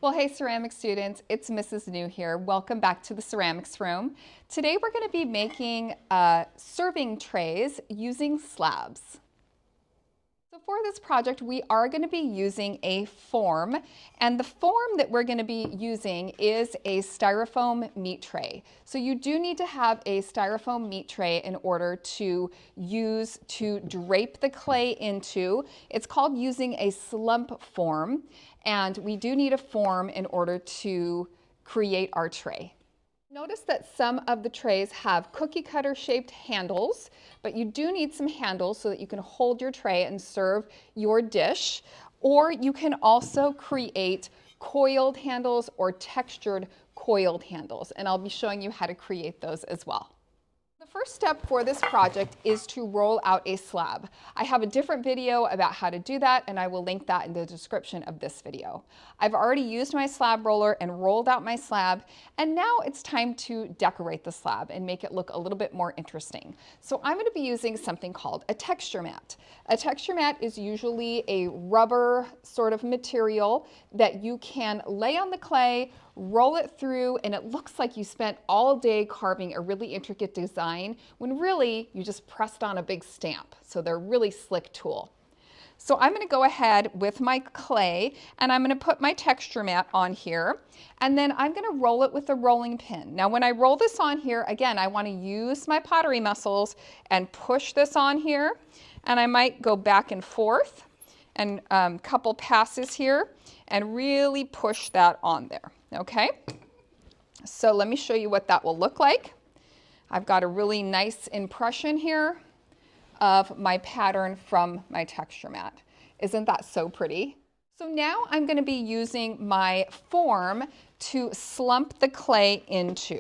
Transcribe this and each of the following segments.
Well, hey ceramic students, it's Mrs. New here. Welcome back to the ceramics room. Today we're going to be making serving trays using slabs. So for this project, we are going to be using a form, and the form that we're going to be using is a styrofoam meat tray. So you do need to have a styrofoam meat tray in order to use to drape the clay into. It's called using a slump form, and we do need a form in order to create our tray. Notice that some of the trays have cookie cutter shaped handles, but you do need some handles so that you can hold your tray and serve your dish. Or you can also create coiled handles or textured coiled handles, and I'll be showing you how to create those as well. The first step for this project is to roll out a slab. I have a different video about how to do that, and I will link that in the description of this video. I've already used my slab roller and rolled out my slab, and now it's time to decorate the slab and make it look a little bit more interesting. So I'm going to be using something called a texture mat. A texture mat is usually a rubber sort of material that you can lay on the clay, roll it through, and it looks like you spent all day carving a really intricate design when really you just pressed on a big stamp. So they're a really slick tool. So I'm going to go ahead with my clay and I'm going to put my texture mat on here, and then I'm going to roll it with a rolling pin. Now when I roll this on here, again, I want to use my pottery muscles and push this on here, and I might go back and forth and couple passes here and really push that on there. Okay, so let me show you what that will look like. I've got a really nice impression here of my pattern from my texture mat. Isn't that so pretty? So now I'm going to be using my form to slump the clay into.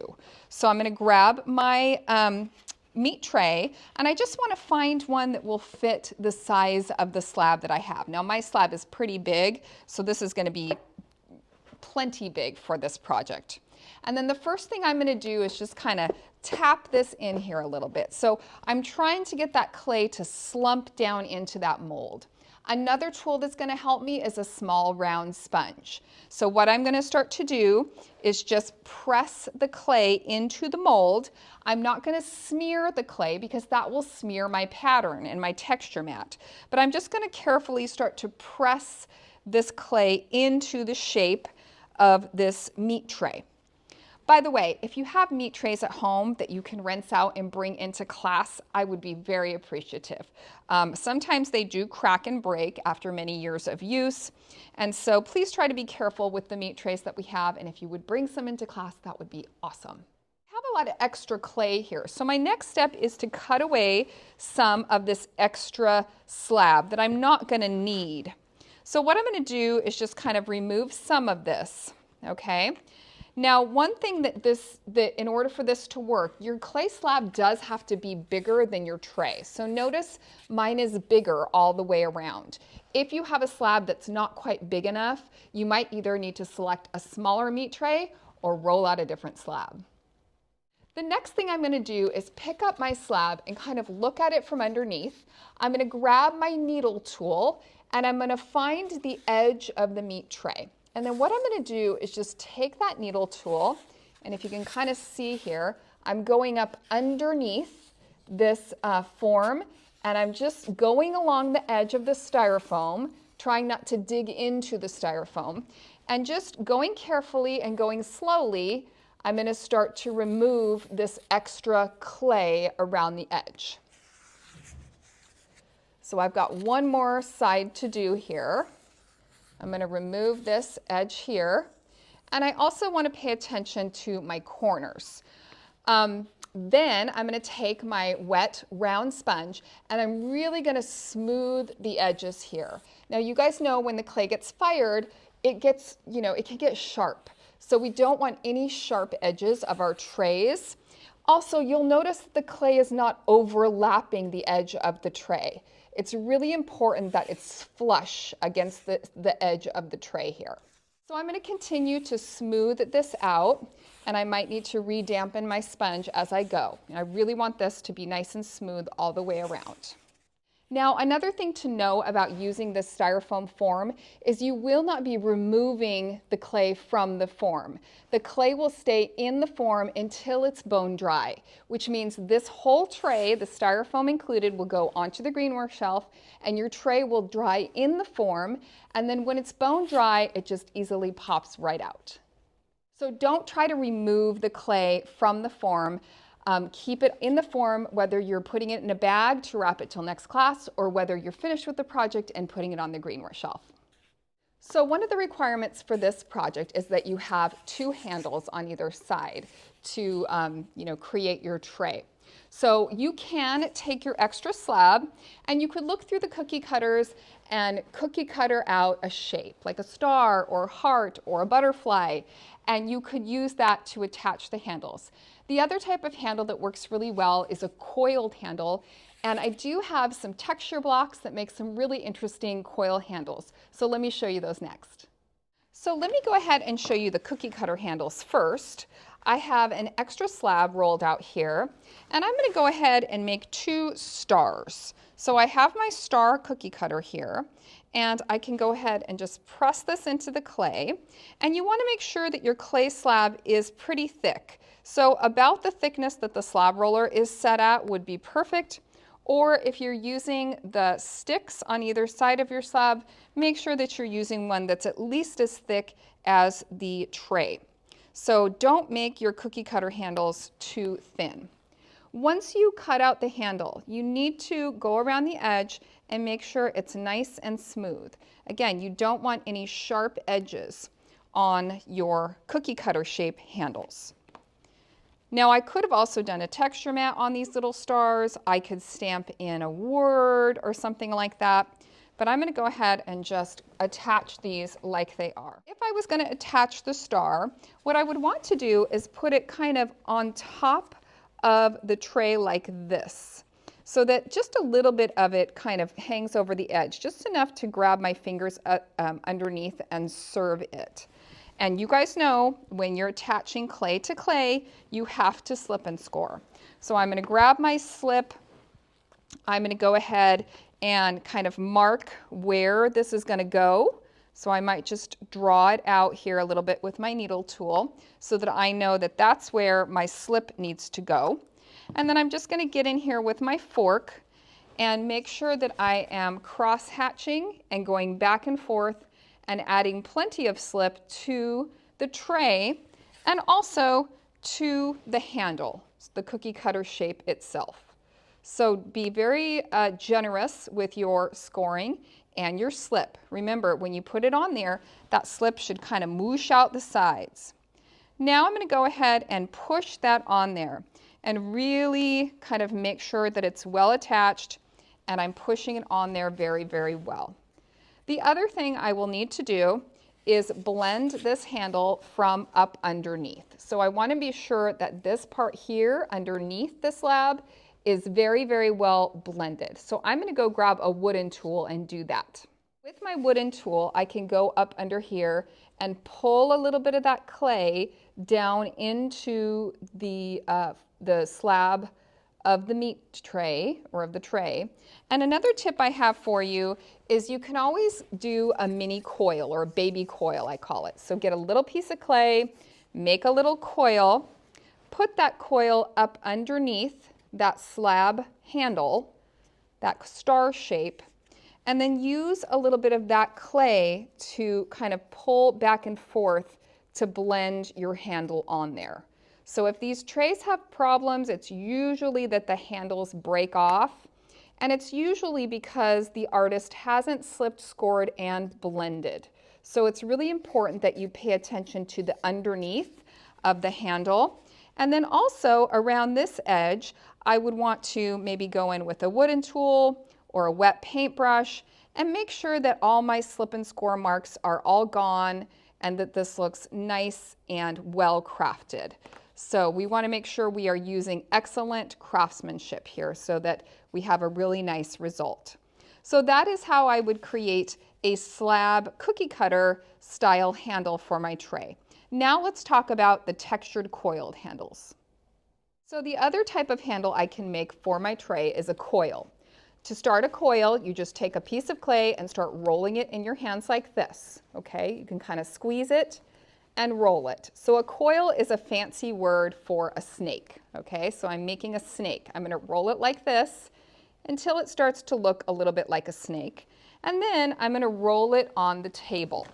So I'm going to grab my meat tray, and I just want to find one that will fit the size of the slab that I have. Now my slab is pretty big, so this is going to be plenty big for this project. And then the first thing I'm going to do is just kind of tap this in here a little bit. So I'm trying to get that clay to slump down into that mold. Another tool that's going to help me is a small round sponge. So what I'm going to start to do is just press the clay into the mold. I'm not going to smear the clay because that will smear my pattern and my texture mat. But I'm just going to carefully start to press this clay into the shape of this meat tray. By the way, if you have meat trays at home that you can rinse out and bring into class, I would be very appreciative. Sometimes they do crack and break after many years of use, and so please try to be careful with the meat trays that we have, and if you would bring some into class, that would be awesome. I have a lot of extra clay here, so my next step is to cut away some of this extra slab that I'm not going to need. So what I'm going to do is just kind of remove some of this, okay? Now, one thing that in order for this to work, your clay slab does have to be bigger than your tray. So notice mine is bigger all the way around. If you have a slab that's not quite big enough, you might either need to select a smaller meat tray or roll out a different slab. The next thing I'm going to do is pick up my slab and kind of look at it from underneath. I'm going to grab my needle tool and I'm going to find the edge of the meat tray. And then what I'm going to do is just take that needle tool, and if you can kind of see here, I'm going up underneath this form, and I'm just going along the edge of the styrofoam, trying not to dig into the styrofoam, and just going carefully and going slowly, I'm going to start to remove this extra clay around the edge. So I've got one more side to do here. I'm going to remove this edge here, and I also want to pay attention to my corners. Then I'm going to take my wet round sponge and I'm really going to smooth the edges here. Now you guys know when the clay gets fired, it gets, it can get sharp. So we don't want any sharp edges of our trays. Also, you'll notice that the clay is not overlapping the edge of the tray. It's really important that it's flush against the edge of the tray here. So I'm going to continue to smooth this out, and I might need to re-dampen my sponge as I go. And I really want this to be nice and smooth all the way around. Now, another thing to know about using this styrofoam form is you will not be removing the clay from the form. The clay will stay in the form until it's bone dry, which means this whole tray, the styrofoam included, will go onto the greenware shelf and your tray will dry in the form, and then when it's bone dry, it just easily pops right out. So don't try to remove the clay from the form. Keep it in the form, whether you're putting it in a bag to wrap it till next class or whether you're finished with the project and putting it on the greenware shelf. So one of the requirements for this project is that you have 2 handles on either side to create your tray. So you can take your extra slab and you could look through the cookie cutters and cookie cutter out a shape like a star or heart or a butterfly, and you could use that to attach the handles. The other type of handle that works really well is a coiled handle, and I do have some texture blocks that make some really interesting coil handles. So let me show you those next. So let me go ahead and show you the cookie cutter handles first. I have an extra slab rolled out here, and I'm going to go ahead and make 2 stars. So I have my star cookie cutter here, and I can go ahead and just press this into the clay. And you want to make sure that your clay slab is pretty thick. So about the thickness that the slab roller is set at would be perfect. Or if you're using the sticks on either side of your slab, make sure that you're using one that's at least as thick as the tray. So don't make your cookie cutter handles too thin. Once you cut out the handle, you need to go around the edge and make sure it's nice and smooth. Again, you don't want any sharp edges on your cookie cutter shape handles. Now I could have also done a texture mat on these little stars. I could stamp in a word or something like that, but I'm going to go ahead and just attach these like they are. If I was going to attach the star, what I would want to do is put it kind of on top of the tray like this, so that just a little bit of it kind of hangs over the edge, just enough to grab my fingers underneath and serve it. And you guys know when you're attaching clay to clay, you have to slip and score. So I'm going to grab my slip. I'm going to go ahead and kind of mark where this is going to go. So I might just draw it out here a little bit with my needle tool so that I know that that's where my slip needs to go. And then I'm just going to get in here with my fork and make sure that I am cross hatching and going back and forth and adding plenty of slip to the tray and also to the handle, the cookie cutter shape itself. So be very generous with your scoring and your slip. Remember, when you put it on there, that slip should kind of moosh out the sides. Now I'm going to go ahead and push that on there and really kind of make sure that it's well attached, and I'm pushing it on there very, very well. The other thing I will need to do is blend this handle from up underneath. So I want to be sure that this part here underneath the slab is very, very well blended. So I'm going to go grab a wooden tool and do that. With my wooden tool, I can go up under here and pull a little bit of that clay down into the slab of the meat tray or of the tray. And another tip I have for you is you can always do a mini coil or a baby coil, I call it. So get a little piece of clay, make a little coil, put that coil up underneath that slab handle, that star shape, and then use a little bit of that clay to kind of pull back and forth to blend your handle on there. So if these trays have problems, it's usually that the handles break off, and it's usually because the artist hasn't slipped, scored, and blended. So it's really important that you pay attention to the underneath of the handle. And then also around this edge, I would want to maybe go in with a wooden tool or a wet paintbrush and make sure that all my slip and score marks are all gone and that this looks nice and well crafted. So we want to make sure we are using excellent craftsmanship here so that we have a really nice result. So that is how I would create a slab cookie cutter style handle for my tray. Now let's talk about the textured coiled handles. So the other type of handle I can make for my tray is a coil. To start a coil, you just take a piece of clay and start rolling it in your hands like this, okay? You can kind of squeeze it and roll it. So a coil is a fancy word for a snake, okay? So I'm making a snake. I'm going to roll it like this until it starts to look a little bit like a snake. And then I'm going to roll it on the table.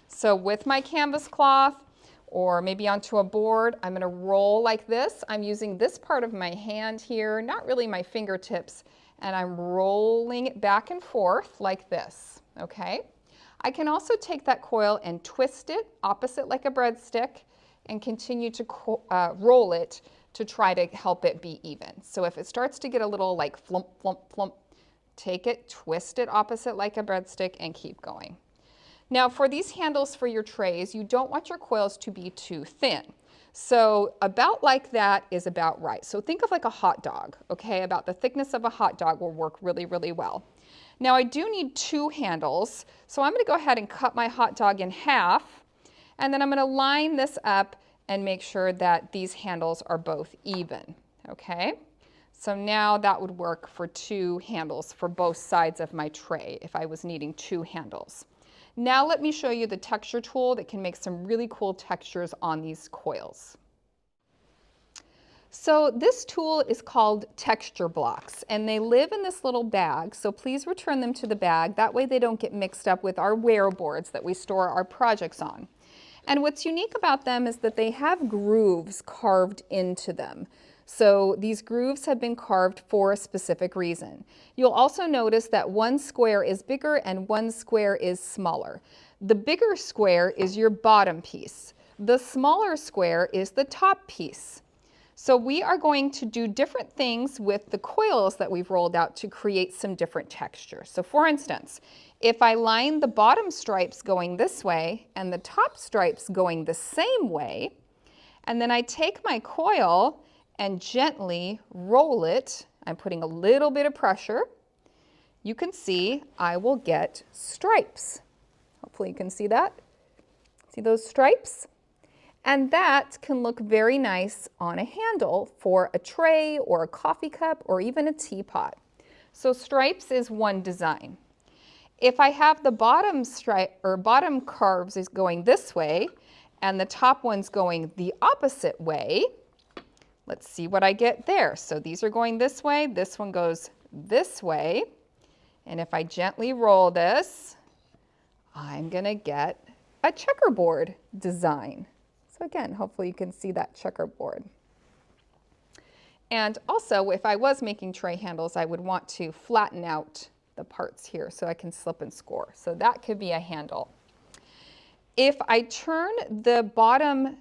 So with my canvas cloth, or maybe onto a board, I'm going to roll like this. I'm using this part of my hand here, not really my fingertips, and I'm rolling it back and forth like this, okay? I can also take that coil and twist it opposite like a breadstick and continue to roll it to try to help it be even. So if it starts to get a little like flump, flump, flump, take it, twist it opposite like a breadstick and keep going. Now for these handles for your trays, you don't want your coils to be too thin. So about like that is about right. So think of like a hot dog, okay? About the thickness of a hot dog will work really, really well. Now I do need 2 handles, so I'm going to go ahead and cut my hot dog in half, and then I'm going to line this up and make sure that these handles are both even, okay? So now that would work for 2 handles for both sides of my tray if I was needing 2 handles. Now let me show you the texture tool that can make some really cool textures on these coils. So this tool is called texture blocks, and they live in this little bag, so please return them to the bag. That way they don't get mixed up with our wear boards that we store our projects on. And what's unique about them is that they have grooves carved into them. So these grooves have been carved for a specific reason. You'll also notice that one square is bigger and one square is smaller. The bigger square is your bottom piece. The smaller square is the top piece. So we are going to do different things with the coils that we've rolled out to create some different textures. So for instance, if I line the bottom stripes going this way and the top stripes going the same way, and then I take my coil and gently roll it, I'm putting a little bit of pressure, you can see I will get stripes. Hopefully you can see that. See those stripes? And that can look very nice on a handle for a tray or a coffee cup or even a teapot. So stripes is one design. If I have the bottom stripe or bottom curves is going this way and the top one's going the opposite way, let's see what I get there. So these are going this way, this one goes this way, and if I gently roll this, I'm going to get a checkerboard design. So again, hopefully you can see that checkerboard. And also, if I was making tray handles, I would want to flatten out the parts here so I can slip and score. So that could be a handle. If I turn the bottom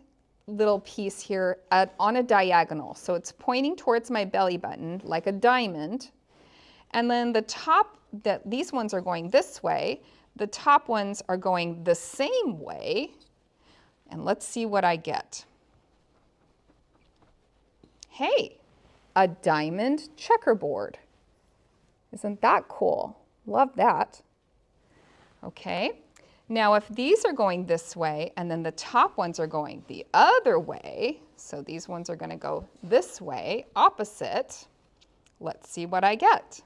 little piece here on a diagonal, so it's pointing towards my belly button like a diamond, and then the top, these ones are going this way, the top ones are going the same way, and let's see what I get. Hey, a diamond checkerboard. Isn't that cool? Love that. Okay, now if these are going this way and then the top ones are going the other way, so these ones are going to go this way, opposite, let's see what I get.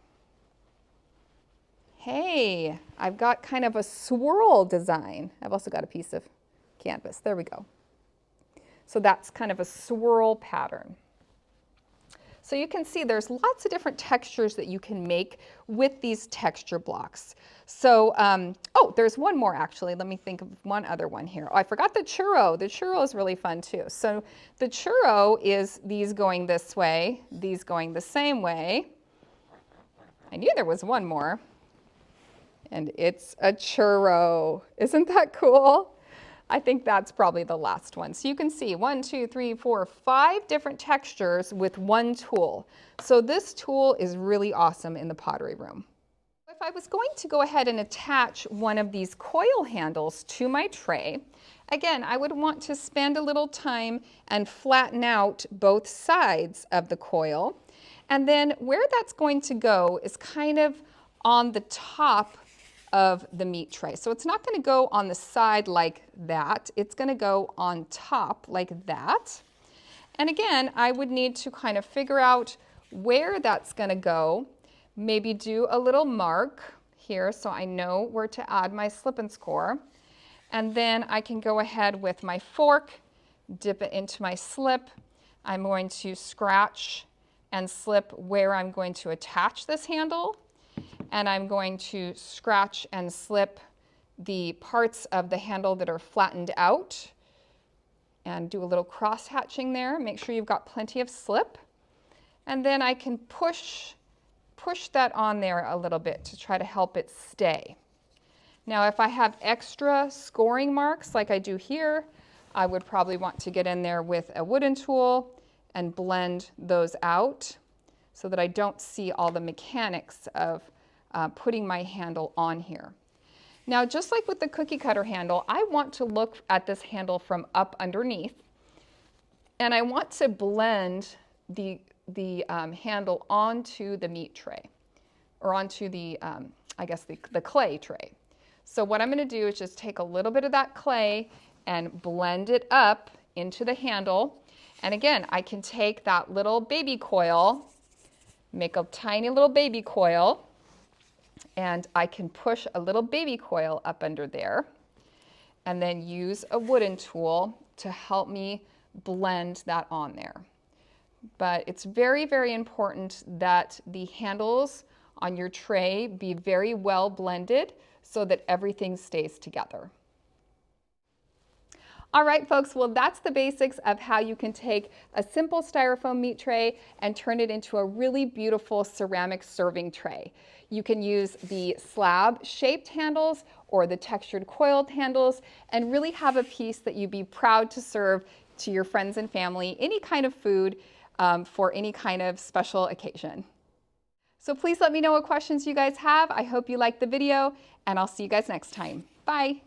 Hey, I've got kind of a swirl design. I've also got a piece of canvas. There we go. So that's kind of a swirl pattern. So you can see there's lots of different textures that you can make with these texture blocks. So, oh, there's one more actually. Let me think of one other one here. Oh, I forgot the churro. The churro is really fun too. So the churro is these going this way, these going the same way. I knew there was one more. And it's a churro. Isn't that cool? I think that's probably the last one. So you can see 1, 2, 3, 4, 5 different textures with one tool. So this tool is really awesome in the pottery room. If I was going to go ahead and attach one of these coil handles to my tray, again, I would want to spend a little time and flatten out both sides of the coil. And then where that's going to go is kind of on the top of the meat tray. So it's not going to go on the side like that. It's going to go on top like that. And again, I would need to kind of figure out where that's going to go Maybe do a little mark here so I know where to add my slip and score. And then I can go ahead with my fork, dip it into my slip. I'm going to scratch and slip where I'm going to attach this handle. And I'm going to scratch and slip the parts of the handle that are flattened out and do a little cross hatching there. Make sure you've got plenty of slip. And then I can push that on there a little bit to try to help it stay. Now, if I have extra scoring marks like I do here, I would probably want to get in there with a wooden tool and blend those out so that I don't see all the mechanics of putting my handle on here. Now, just like with the cookie cutter handle, I want to look at this handle from up underneath, and I want to blend the handle onto the meat tray, or onto the, I guess, the clay tray. So what I'm going to do is just take a little bit of that clay and blend it up into the handle. And again, I can take that little baby coil, make a tiny little baby coil, and I can push a little baby coil up under there, and then use a wooden tool to help me blend that on there. But it's very, very important that the handles on your tray be very well blended so that everything stays together. All right, folks, well, that's the basics of how you can take a simple styrofoam meat tray and turn it into a really beautiful ceramic serving tray. You can use the slab-shaped handles or the textured coiled handles and really have a piece that you'd be proud to serve to your friends and family, any kind of food for any kind of special occasion. So please let me know what questions you guys have. I hope you liked the video, and I'll see you guys next time. Bye.